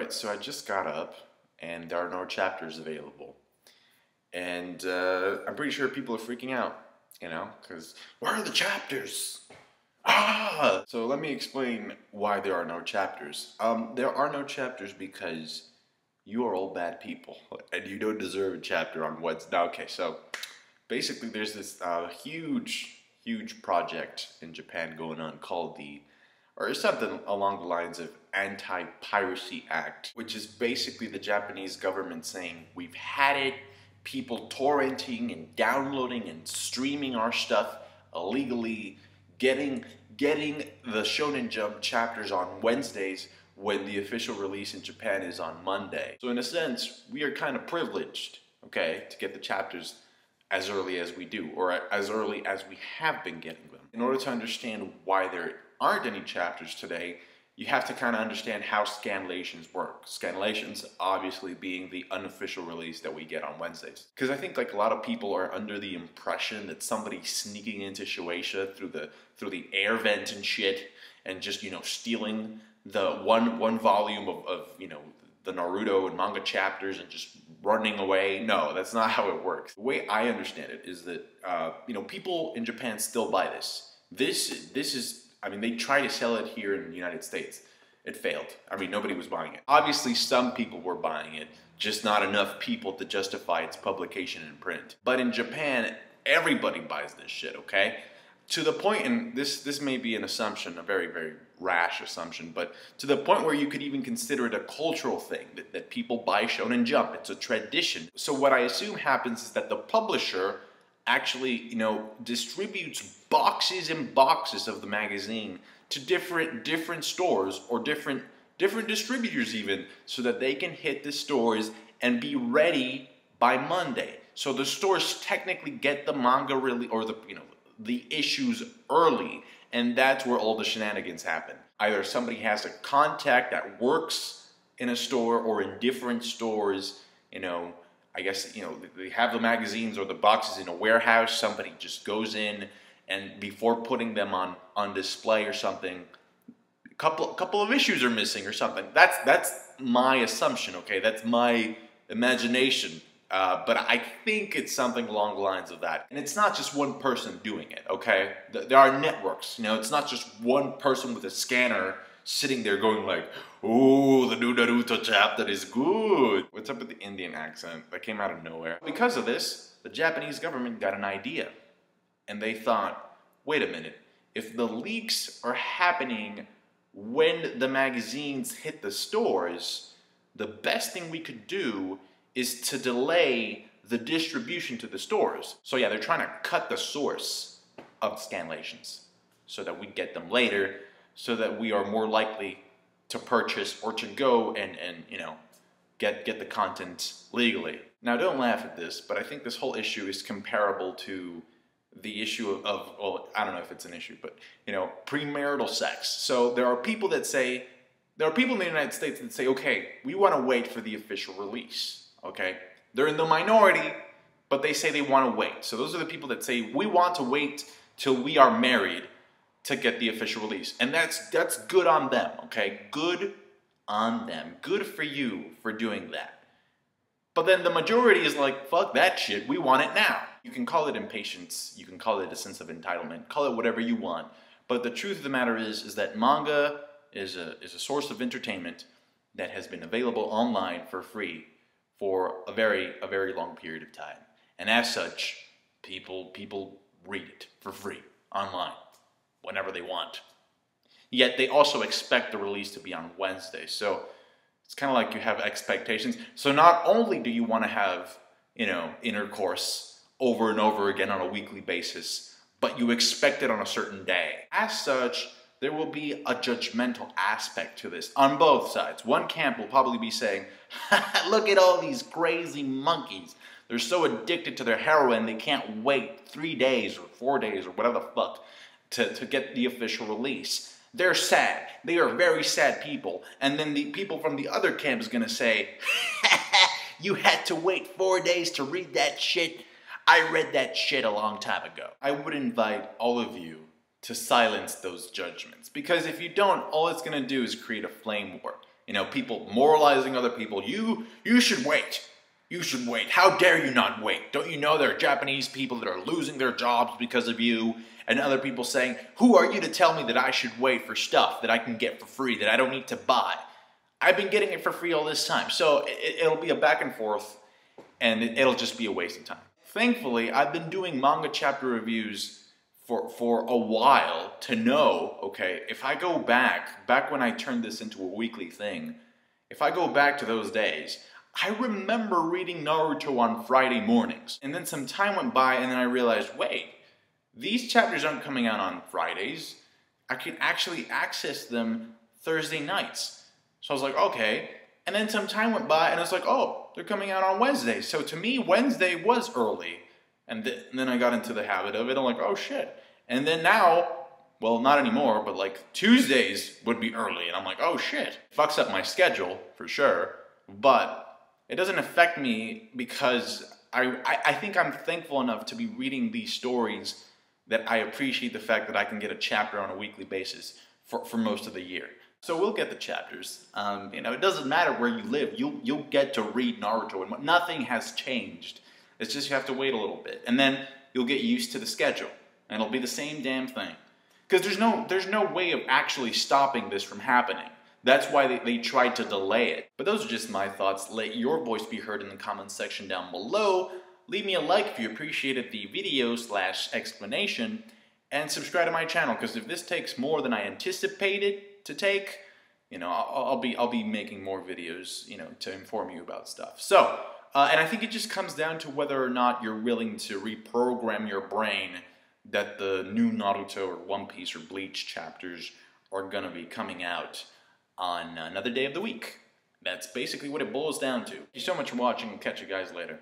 Alright, so I just got up and there are no chapters available. And I'm pretty sure people are freaking out, because where are the chapters? Ah! So let me explain why there are no chapters. There are no chapters because you are all bad people and you don't deserve a chapter on Wednesday. Okay, so basically there's this huge project in Japan going on called or something along the lines of Anti-Piracy Act, which is basically the Japanese government saying we've had it, people torrenting and downloading and streaming our stuff illegally, getting the Shonen Jump chapters on Wednesdays when the official release in Japan is on Monday. So in a sense, we are kind of privileged, okay, to get the chapters as early as we do, or as early as we have been getting them. In order to understand why there aren't any chapters today, you have to kind of understand how scanlations work. Scanlations obviously being the unofficial release that we get on Wednesdays. Because I think like a lot of people are under the impression that somebody's sneaking into Shueisha through the air vent and shit, and just stealing the one volume of the Naruto and Manga Chapters and just running away. No, that's not how it works. The way I understand it is that people in Japan still buy this. This is, they try to sell it here in the United States. It failed. Nobody was buying it. Obviously, some people were buying it, just not enough people to justify its publication in print. But in Japan, everybody buys this shit, okay? To the point, and this may be an assumption, a very, very rash assumption, but to the point where you could even consider it a cultural thing, that people buy Shonen Jump. It's a tradition. So what I assume happens is that the publisher actually, distributes boxes and boxes of the magazine to different stores or different distributors even, so that they can hit the stores and be ready by Monday. So the stores technically get the manga really, or the issues early, and that's where all the shenanigans happen. Either somebody has a contact that works in a store or in different stores, I guess, they have the magazines or the boxes in a warehouse. Somebody just goes in, and before putting them on display or something, a couple of issues are missing or something. That's my assumption, okay? That's my imagination. But I think it's something along the lines of that. And it's not just one person doing it, okay? There are networks, it's not just one person with a scanner sitting there going like, "Ooh, the new Naruto chapter is good." What's up with the Indian accent? That came out of nowhere. Because of this, the Japanese government got an idea. And they thought, wait a minute, if the leaks are happening when the magazines hit the stores, the best thing we could do is to delay the distribution to the stores. So yeah, they're trying to cut the source of scanlations so that we get them later, so that we are more likely to purchase or to go and get the content legally. Now don't laugh at this, but I think this whole issue is comparable to the issue of, well, I don't know if it's an issue, but premarital sex. So there are people in the United States that say, okay, we want to wait for the official release. Okay, they're in the minority, but they say they want to wait. So those are the people that say we want to wait till we are married to get the official release, and that's good on them. Okay, good on them. Good for you for doing that. But then the majority is like, fuck that shit. We want it now. You can call it impatience. You can call it a sense of entitlement. Call it whatever you want. But the truth of the matter is that manga is a source of entertainment that has been available online for free for a very long period of time. And as such, people read it for free online whenever they want. Yet they also expect the release to be on Wednesday. So it's kind of like you have expectations. So not only do you want to have, intercourse over and over again on a weekly basis, but you expect it on a certain day. As such, there will be a judgmental aspect to this on both sides. One camp will probably be saying, look at all these crazy monkeys. They're so addicted to their heroin, they can't wait 3 days or 4 days or whatever the fuck to get the official release. They're sad. They are very sad people. And then the people from the other camp is going to say, you had to wait 4 days to read that shit. I read that shit a long time ago. I would invite all of you to silence those judgments. Because if you don't, all it's going to do is create a flame war. You know, people moralizing other people. You should wait. You should wait. How dare you not wait? Don't you know there are Japanese people that are losing their jobs because of you? And other people saying, who are you to tell me that I should wait for stuff that I can get for free, that I don't need to buy? I've been getting it for free all this time. So it'll be a back and forth, and it'll just be a waste of time. Thankfully, I've been doing manga chapter reviews for a while to know, okay, if I go back when I turned this into a weekly thing, if I go back to those days, I remember reading Naruto on Friday mornings. And then some time went by and then I realized, wait, these chapters aren't coming out on Fridays. I can actually access them Thursday nights. So I was like, okay. And then some time went by and it's like, oh, they're coming out on Wednesday. So to me, Wednesday was early. And then I got into the habit of it. I'm like, oh shit. And then now, well, not anymore, but like Tuesdays would be early. And I'm like, oh shit. It fucks up my schedule for sure. But it doesn't affect me because I think I'm thankful enough to be reading these stories that I appreciate the fact that I can get a chapter on a weekly basis for most of the year. So we'll get the chapters. You know, it doesn't matter where you live. You'll get to read Naruto, and nothing has changed. It's just you have to wait a little bit, and then you'll get used to the schedule, and it'll be the same damn thing. Because there's no way of actually stopping this from happening. That's why they tried to delay it. But those are just my thoughts. Let your voice be heard in the comments section down below. Leave me a like if you appreciated the video/explanation, and subscribe to my channel. Because if this takes more than I anticipated to take, you know, I'll be making more videos, you know, to inform you about stuff. So, and I think it just comes down to whether or not you're willing to reprogram your brain that the new Naruto or One Piece or Bleach chapters are gonna be coming out on another day of the week. That's basically what it boils down to. Thank you so much for watching, and catch you guys later.